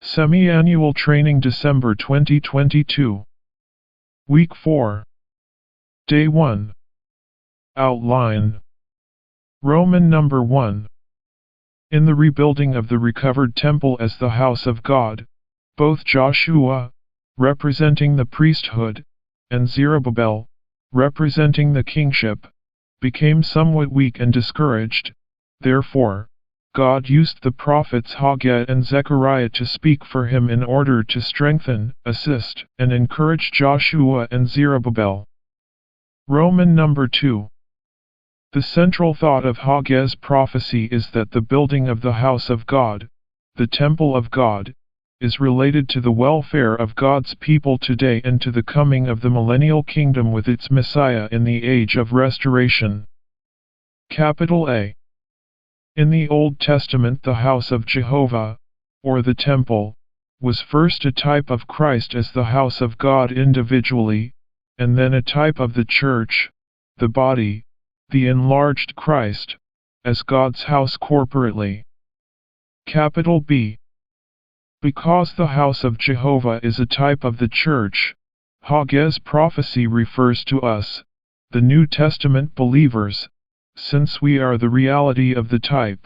Semi-Annual Training December 2022. Week 4. Day 1. Outline. Roman number 1. In the rebuilding of the recovered temple as the house of God, both Joshua, representing the priesthood, and Zerubbabel, representing the kingship, became somewhat weak and discouraged. Therefore, God used the prophets Haggai and Zechariah to speak for him in order to strengthen, assist, and encourage Joshua and Zerubbabel. Roman number 2. The central thought of Haggai's prophecy is that the building of the house of God, the temple of God, is related to the welfare of God's people today and to the coming of the millennial kingdom with its Messiah in the age of restoration. Capital A. In the Old Testament, the house of Jehovah, or the temple, was first a type of Christ as the house of God individually, and then a type of the church, the body, the enlarged Christ, as God's house corporately. Capital B. Because the house of Jehovah is a type of the church, Haggai's prophecy refers to us, the New Testament believers, since we are the reality of the type.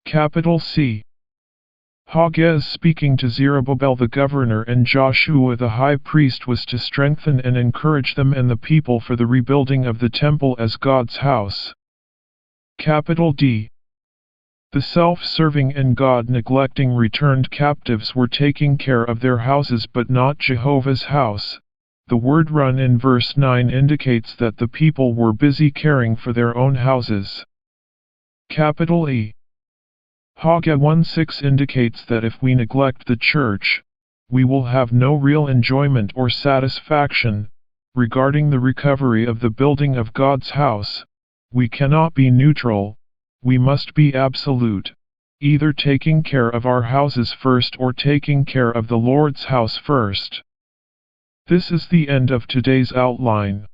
Capital C. Haggai speaking to Zerubbabel the governor and Joshua the high priest was to strengthen and encourage them and the people for the rebuilding of the temple as God's house. Capital D. The self-serving and God-neglecting returned captives were taking care of their houses but not Jehovah's house. The word run in verse 9 indicates that the people were busy caring for their own houses. Capital E. Haggai 1:6 indicates that if we neglect the church, we will have no real enjoyment or satisfaction. Regarding the recovery of the building of God's house, we cannot be neutral, we must be absolute, either taking care of our houses first or taking care of the Lord's house first. This is the end of today's outline.